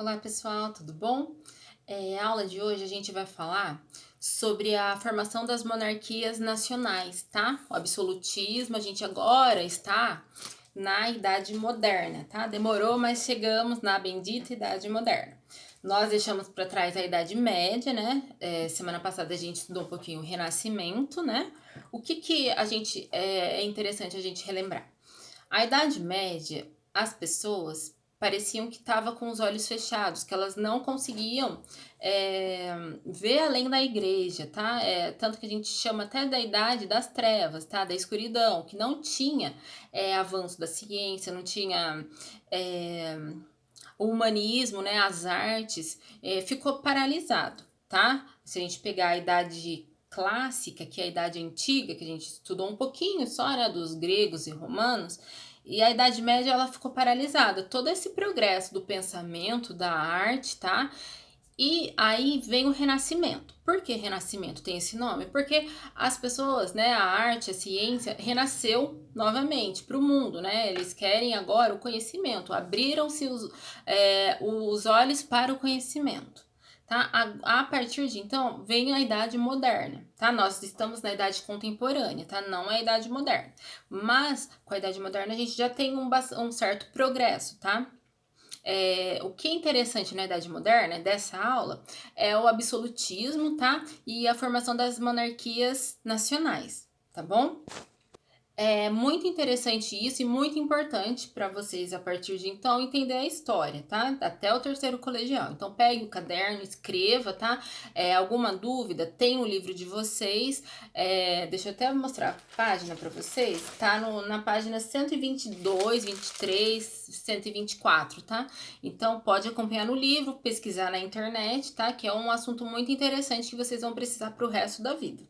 Olá pessoal, tudo bom? A aula de hoje a gente vai falar sobre a formação das monarquias nacionais, tá? O absolutismo, a gente agora está na Idade Moderna, tá? Demorou, mas chegamos na bendita Idade Moderna. Nós deixamos para trás a Idade Média, né? Semana passada a gente estudou um pouquinho o Renascimento, né? O que a gente é interessante a gente relembrar? A Idade Média, as pessoas pareciam que estavam com os olhos fechados, que elas não conseguiam ver além da igreja, tá? Tanto que a gente chama até da Idade das Trevas, tá? Da escuridão, que não tinha avanço da ciência, não tinha é, o humanismo, né? As artes, ficou paralisado, tá? Se a gente pegar a Idade clássica, que é a Idade Antiga, que a gente estudou um pouquinho só, né, dos gregos e romanos, e a Idade Média ela ficou paralisada. Todo esse progresso do pensamento, da arte, tá? E aí vem o Renascimento. Por que Renascimento tem esse nome? Porque as pessoas, né, a arte, a ciência, renasceu novamente para o mundo, né? Eles querem agora o conhecimento, abriram-se os olhos para o conhecimento. Tá? A partir de então vem a Idade Moderna, tá? Nós estamos na Idade Contemporânea, tá? Não é a Idade Moderna. Mas com a Idade Moderna a gente já tem um certo progresso, tá? O que é interessante na Idade Moderna, dessa aula, é o absolutismo, tá? E a formação das monarquias nacionais, tá bom? É muito interessante isso e muito importante para vocês, a partir de então, entender a história, tá? Até o terceiro colegial. Então, pegue o caderno, escreva, tá? Alguma dúvida, tem o livro de vocês. Deixa eu até mostrar a página para vocês. Tá na página 122, 23, 124, tá? Então, pode acompanhar no livro, pesquisar na internet, tá? Que é um assunto muito interessante que vocês vão precisar para o resto da vida.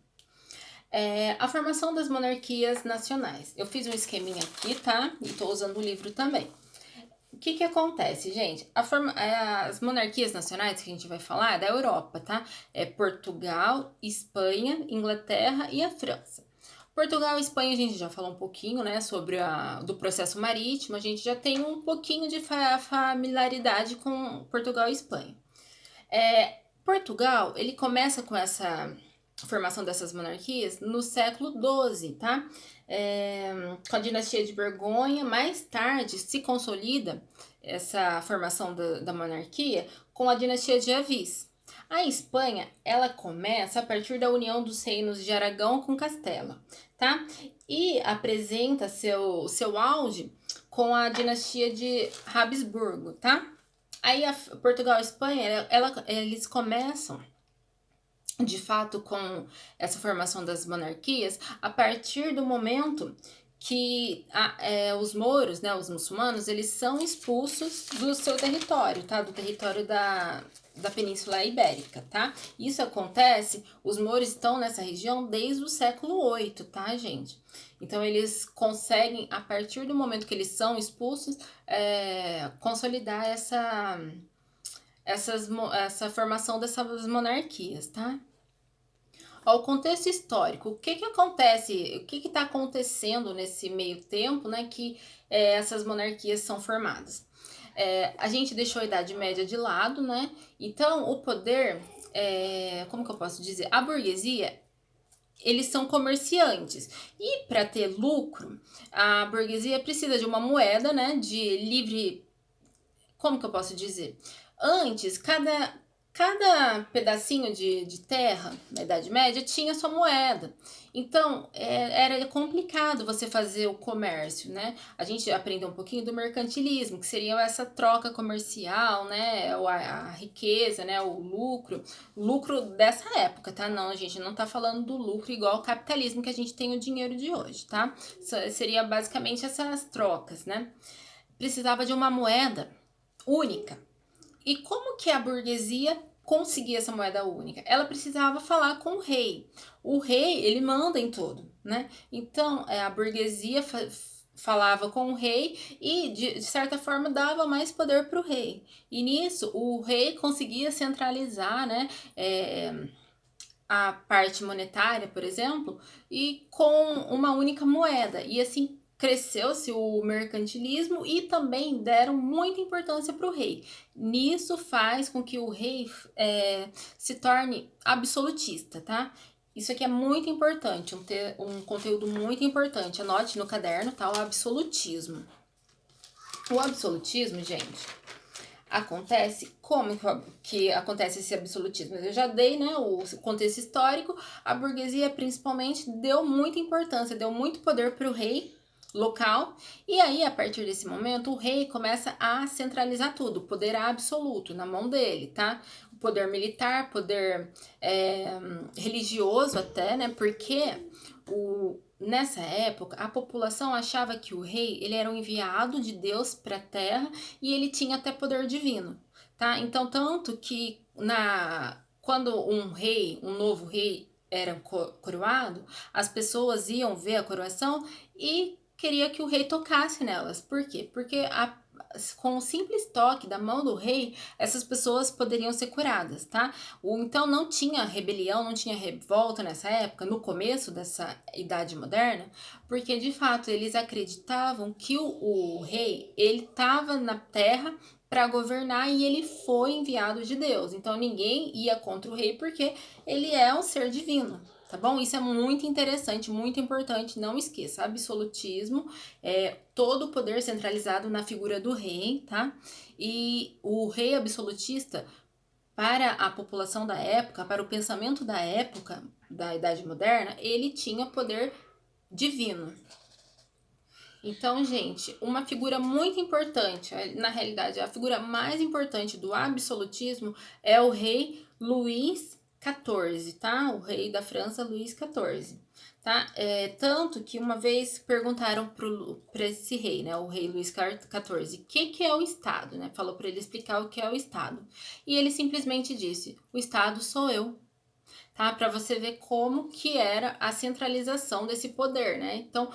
A formação das monarquias nacionais. Eu fiz um esqueminha aqui, tá? E tô usando o livro também. O que acontece, gente? As monarquias nacionais que a gente vai falar é da Europa, tá? É Portugal, Espanha, Inglaterra e a França. Portugal e Espanha a gente já falou um pouquinho, né, sobre do processo marítimo, a gente já tem um pouquinho de familiaridade com Portugal e Espanha. Portugal, ele começa com essa formação dessas monarquias no século XII, tá? Com a dinastia de Borgonha, mais tarde se consolida essa formação da monarquia com a dinastia de Avis. A Espanha, ela começa a partir da união dos reinos de Aragão com Castela, tá? E apresenta seu auge com a dinastia de Habsburgo, tá? Aí Portugal e Espanha, eles começam de fato com essa formação das monarquias a partir do momento que os mouros, né, os muçulmanos, eles são expulsos do seu território, tá? Do território da Península Ibérica, tá? Isso acontece, os mouros estão nessa região desde o século VIII, tá, gente? Então, eles conseguem, a partir do momento que eles são expulsos, consolidar essa formação dessas monarquias, tá? Ao contexto histórico, o que acontece, o que está acontecendo nesse meio tempo, né, que essas monarquias são formadas? A gente deixou a Idade Média de lado, né? Então, o poder, como que eu posso dizer? A burguesia, eles são comerciantes. E para ter lucro, a burguesia precisa de uma moeda, né, de livre. Como que eu posso dizer? Antes, cada pedacinho de terra na Idade Média tinha sua moeda. Então, era complicado você fazer o comércio, né? A gente aprendeu um pouquinho do mercantilismo, que seria essa troca comercial, né? A riqueza, né? O lucro dessa época, tá? Não, a gente não tá falando do lucro igual ao capitalismo que a gente tem o dinheiro de hoje, tá? Seria basicamente essas trocas, né? Precisava de uma moeda única. E como que a burguesia conseguia essa moeda única? Ela precisava falar com o rei. O rei, ele manda em tudo, né? Então, a burguesia falava com o rei e, de certa forma, dava mais poder para o rei. E nisso, o rei conseguia centralizar, né? A parte monetária, por exemplo, e com uma única moeda. E assim cresceu-se o mercantilismo e também deram muita importância para o rei. Nisso faz com que o rei se torne absolutista, tá? Isso aqui é muito importante, um conteúdo muito importante. Anote no caderno, tá? O absolutismo. O absolutismo, gente, acontece, como que acontece esse absolutismo? Eu já dei, né, o contexto histórico. A burguesia, principalmente, deu muita importância, deu muito poder para o rei local, e aí, a partir desse momento, o rei começa a centralizar tudo, o poder absoluto na mão dele, tá? O poder militar, poder religioso até, né, porque nessa época, a população achava que o rei ele era um enviado de Deus para a terra e ele tinha até poder divino, tá? Então, tanto que quando um novo rei era coroado, as pessoas iam ver a coroação e queria que o rei tocasse nelas. Por quê? Porque com o simples toque da mão do rei, essas pessoas poderiam ser curadas, tá? Então não tinha rebelião, não tinha revolta nessa época, no começo dessa Idade Moderna, porque de fato eles acreditavam que o rei, ele estava na terra para governar e ele foi enviado de Deus. Então ninguém ia contra o rei porque ele é um ser divino. Tá bom? Isso é muito interessante, muito importante. Não esqueça, absolutismo é todo o poder centralizado na figura do rei, tá? E o rei absolutista, para a população da época, para o pensamento da época, da Idade Moderna, ele tinha poder divino. Então, gente, uma figura muito importante, na realidade, a figura mais importante do absolutismo é o rei Luís XIV, tá? O rei da França, Luís XIV, tá? Tanto que uma vez perguntaram para esse rei, né, o rei Luís XIV, o que é o Estado, né? Falou para ele explicar o que é o Estado. E ele simplesmente disse: o Estado sou eu. Tá? Para você ver como que era a centralização desse poder, né? Então,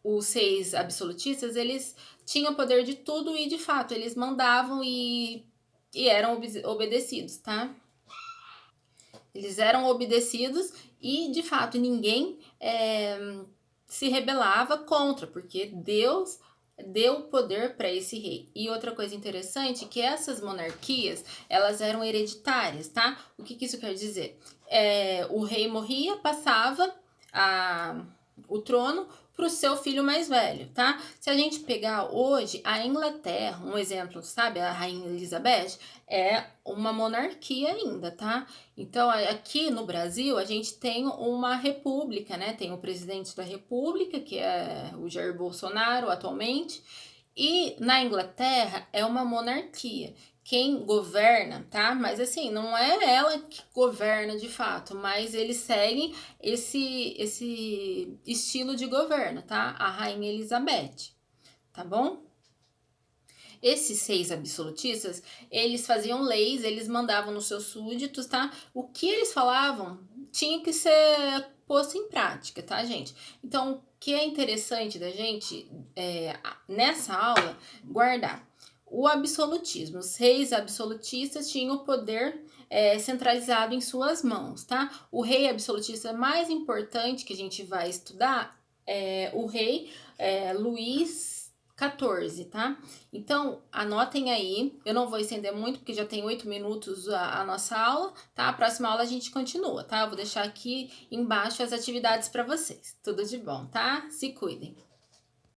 os seis absolutistas, eles tinham poder de tudo e, de fato, eles mandavam e eram obedecidos, tá? Eles eram obedecidos e, de fato, ninguém se rebelava contra, porque Deus deu poder para esse rei. E outra coisa interessante é que essas monarquias, elas eram hereditárias, tá? O que isso quer dizer? O rei morria, passava o trono para o seu filho mais velho, tá? Se a gente pegar hoje a Inglaterra, um exemplo, sabe? A Rainha Elizabeth é uma monarquia ainda, tá? Então, aqui no Brasil, a gente tem uma república, né? Tem o presidente da república, que é o Jair Bolsonaro atualmente, e na Inglaterra é uma monarquia. Quem governa, tá? Mas assim, não é ela que governa de fato, mas eles seguem esse estilo de governo, tá? A Rainha Elizabeth, tá bom? Esses seis absolutistas, eles faziam leis, eles mandavam nos seus súditos, tá? O que eles falavam tinha que ser posto em prática, tá, gente? Então, o que é interessante da gente, nessa aula, guardar o absolutismo. Os reis absolutistas tinham o poder centralizado em suas mãos, tá? O rei absolutista mais importante que a gente vai estudar é o rei Luís XIV, tá? Então, anotem aí. Eu não vou estender muito, porque já tem 8 minutos a nossa aula, tá? A próxima aula a gente continua, tá? Eu vou deixar aqui embaixo as atividades para vocês. Tudo de bom, tá? Se cuidem.